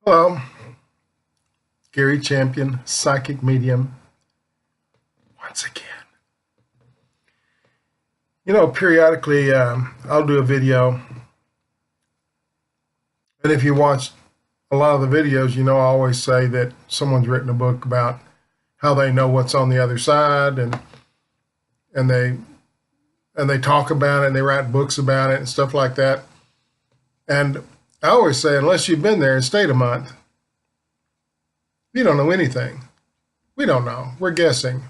Hello, Gary Champion, psychic medium, once again. Periodically I'll do a video, and if you watch a lot of the videos, I always say that someone's written a book about how they know what's on the other side, and they talk about it, and they write books about it and stuff like that. And I always say, unless you've been there and stayed a month, you don't know anything. We don't know. We're guessing.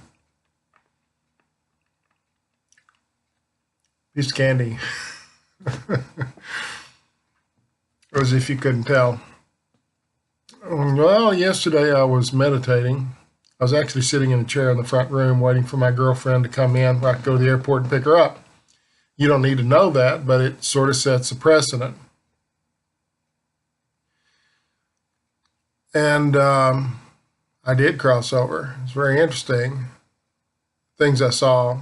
Piece of candy. Or as if you couldn't tell. Well, yesterday I was meditating. I was actually sitting in a chair in the front room waiting for my girlfriend to come in where I could go to the airport and pick her up. You don't need to know that, but it sort of sets a precedent. And I did cross over. It's very interesting. Things I saw.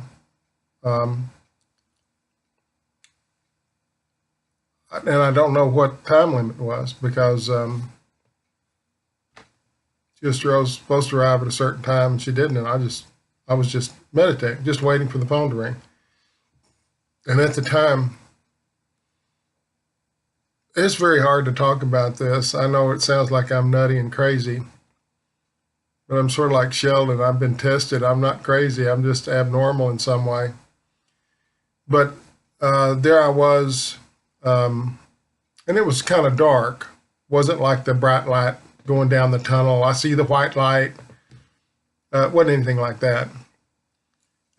And I don't know what time limit was because she was supposed to arrive at a certain time and she didn't. And I was just meditating, just waiting for the phone to ring. And at the time, it's very hard to talk about this. I know it sounds like I'm nutty and crazy, but I'm sort of like Sheldon. I've been tested. I'm not crazy. I'm just abnormal in some way. But there I was, and it was kind of dark. Wasn't like the bright light going down the tunnel. I see the white light. Wasn't anything like that.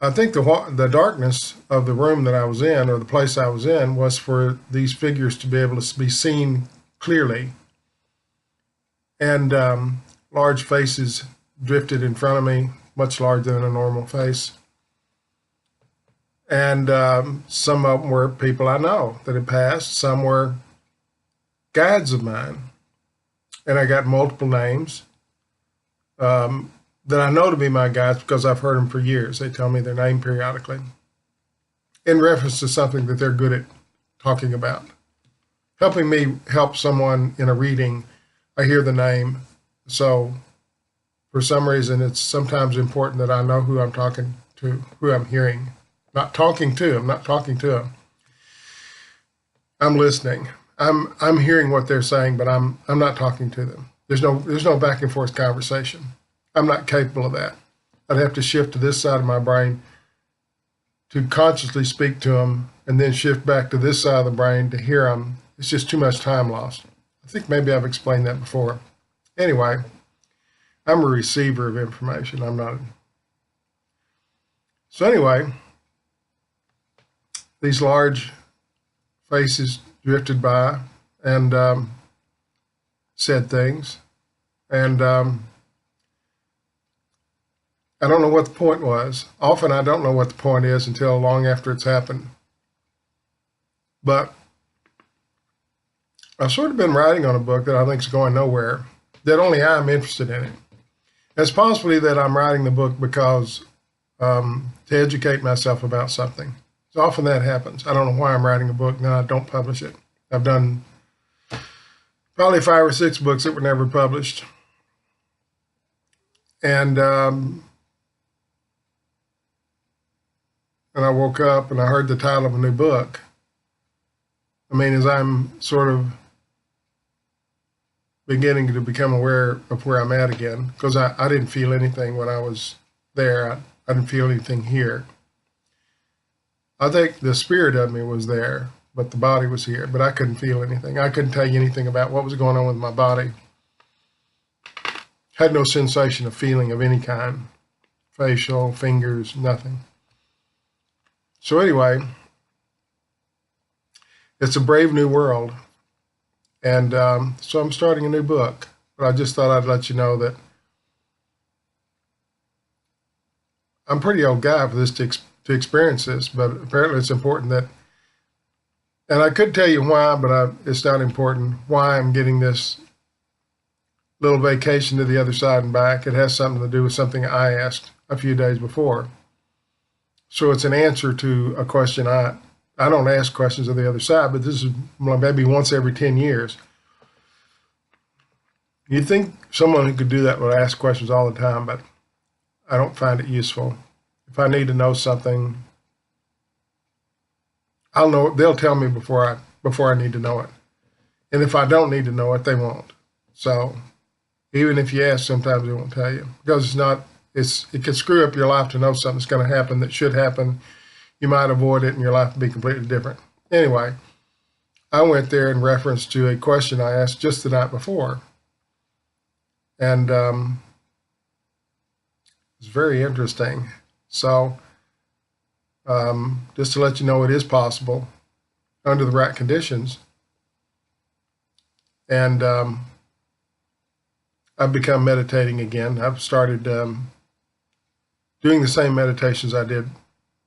I think the darkness of the room that I was in, or the place I was in, was for these figures to be able to be seen clearly. And large faces drifted in front of me, much larger than a normal face. And some of them were people I know that had passed. Some were guides of mine. And I got multiple names that I know to be my guides because I've heard them for years. They tell me their name periodically in reference to something that they're good at talking about. Helping me help someone in a reading, I hear the name. So for some reason, it's sometimes important that I know who I'm talking to, who I'm hearing. Not talking to them, not talking to them. I'm listening. I'm hearing what they're saying, but I'm not talking to them. There's no back and forth conversation. I'm not capable of that. I'd have to shift to this side of my brain to consciously speak to them and then shift back to this side of the brain to hear them. It's just too much time lost. I think maybe I've explained that before. Anyway, I'm a receiver of information. I'm not. So anyway, these large faces drifted by and said things. And I don't know what the point was. Often I don't know what the point is until long after it's happened. But I've sort of been writing on a book that I think is going nowhere, that only I'm interested in it. It's possibly that I'm writing the book because to educate myself about something. So often that happens. I don't know why I'm writing a book and then I don't publish it. I've done probably 5 or 6 books that were never published. And I woke up and I heard the title of a new book. I mean, as I'm sort of beginning to become aware of where I'm at again, because I didn't feel anything when I was there. I didn't feel anything here. I think the spirit of me was there, but the body was here, but I couldn't feel anything. I couldn't tell you anything about what was going on with my body. Had no sensation of feeling of any kind, facial, fingers, nothing. So anyway, it's a brave new world. And so I'm starting a new book, but I just thought I'd let you know that I'm a pretty old guy for this to experience this, but apparently it's important that, and I could tell you why, but it's not important why I'm getting this little vacation to the other side and back. It has something to do with something I asked a few days before. So it's an answer to a question I don't ask questions of the other side, but this is maybe once every 10 years. You'd think someone who could do that would ask questions all the time, but I don't find it useful. If I need to know something, I'll know. They'll tell me before I need to know it. And if I don't need to know it, they won't. So even if you ask, sometimes they won't tell you because it can screw up your life to know something's going to happen that should happen. You might avoid it and your life will be completely different. Anyway, I went there in reference to a question I asked just the night before. And it's very interesting. So just to let you know, it is possible under the right conditions. And I've become meditating again. I've started doing the same meditations I did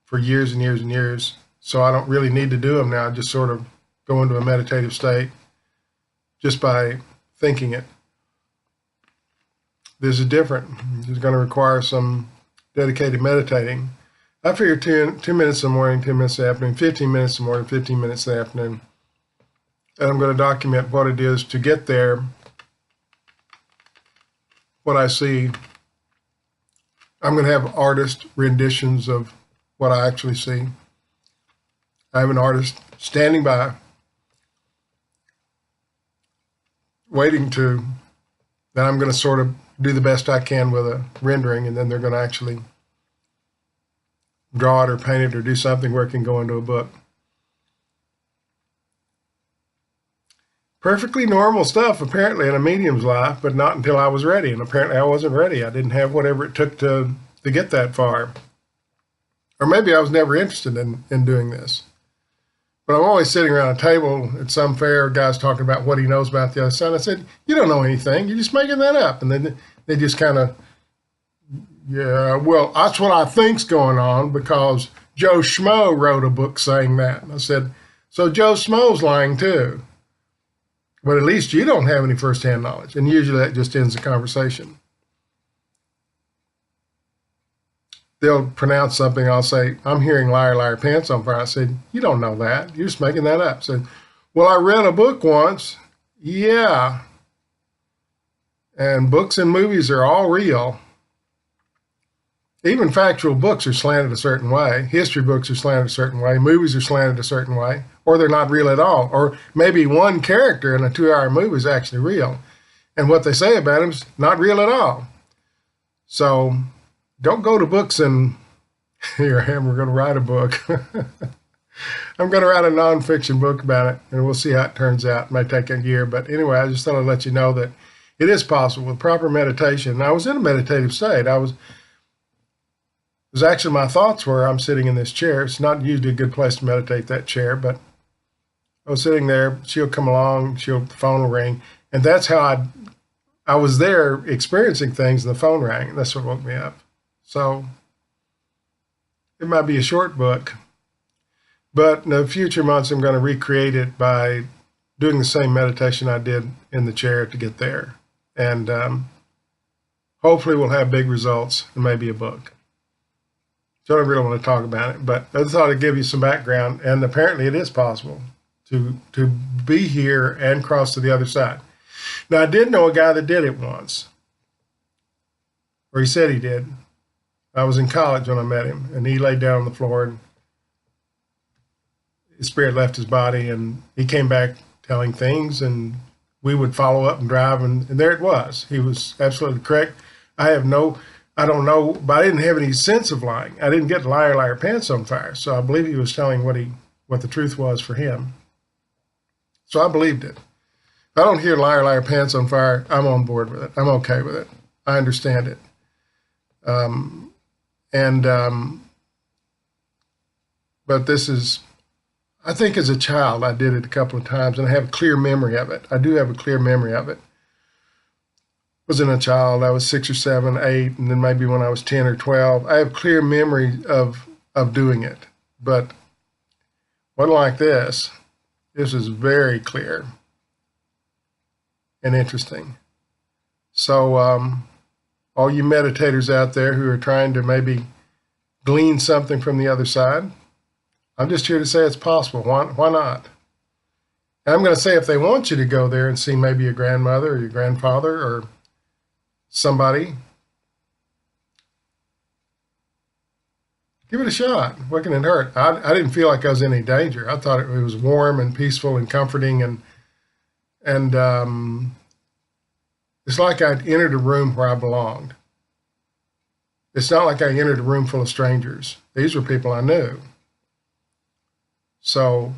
for years and years and years. So I don't really need to do them now. I just sort of go into a meditative state just by thinking it. This is different. It's going to require some dedicated meditating. I figure 2 minutes in the morning, 10 minutes in the afternoon, 15 minutes in the morning, 15 minutes in the afternoon. And I'm going to document what it is to get there, what I see. I'm going to have artist renditions of what I actually see. I have an artist standing by, waiting to, then I'm going to sort of do the best I can with a rendering, and then they're going to actually draw it or paint it or do something where it can go into a book. Perfectly normal stuff, apparently, in a medium's life, but not until I was ready. And apparently I wasn't ready. I didn't have whatever it took to get that far. Or maybe I was never interested in doing this. But I'm always sitting around a table at some fair, guys talking about what he knows about the other side. I said, you don't know anything. You're just making that up. And then they just kind of, yeah, well, that's what I think's going on because Joe Schmo wrote a book saying that. And I said, so Joe Schmo's lying too. But at least you don't have any firsthand knowledge. And usually that just ends the conversation. They'll pronounce something, I'll say, I'm hearing liar, liar, pants on fire. I said, you don't know that. You're just making that up. I said, well, I read a book once. Yeah. And books and movies are all real. Even factual books are slanted a certain way. History books are slanted a certain way. Movies are slanted a certain way. Or they're not real at all. Or maybe one character in a 2-hour movie is actually real. And what they say about him is not real at all. So don't go to books and, here I am, we're going to write a book. I'm going to write a nonfiction book about it, and we'll see how it turns out. It may take a year. But anyway, I just thought I'd let you know that it is possible with proper meditation. And I was in a meditative state. It was actually my thoughts were I'm sitting in this chair. It's not usually a good place to meditate, that chair, but I was sitting there. She'll come along, the phone will ring. And that's how I was there experiencing things, and the phone rang, and that's what woke me up. So it might be a short book, but in the future months, I'm going to recreate it by doing the same meditation I did in the chair to get there. And hopefully we'll have big results and maybe a book. So I don't really want to talk about it, but I thought I'd give you some background, and apparently it is possible to be here and cross to the other side. Now, I did know a guy that did it once, or he said he did. I was in college when I met him, and he laid down on the floor, and his spirit left his body, and he came back telling things, and we would follow up and drive, and there it was. He was absolutely correct. I don't know, but I didn't have any sense of lying. I didn't get liar, liar, pants on fire. So I believe he was telling what the truth was for him. So I believed it. If I don't hear liar, liar, pants on fire, I'm on board with it. I'm okay with it. I understand it. But this is, I think as a child, I did it a couple of times, and I have a clear memory of it. I do have a clear memory of it. Wasn't a child. I was 6 or 7, 8, and then maybe when I was 10 or 12. I have clear memory of doing it, but wasn't like this. This is very clear and interesting. So all you meditators out there who are trying to maybe glean something from the other side, I'm just here to say it's possible. Why not? And I'm going to say, if they want you to go there and see maybe your grandmother or your grandfather or somebody, give it a shot. What can it hurt? I didn't feel like I was in any danger. I thought it was warm and peaceful and comforting, and it's like I'd entered a room where I belonged. It's not like I entered a room full of strangers. These were people I knew. So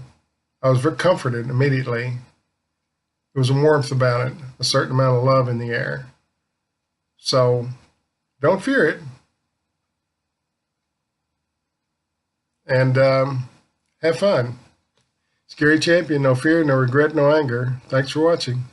I was very comforted immediately. There was a warmth about it, a certain amount of love in the air. So don't fear it. And have fun. Scary Champion, no fear, no regret, no anger. Thanks for watching.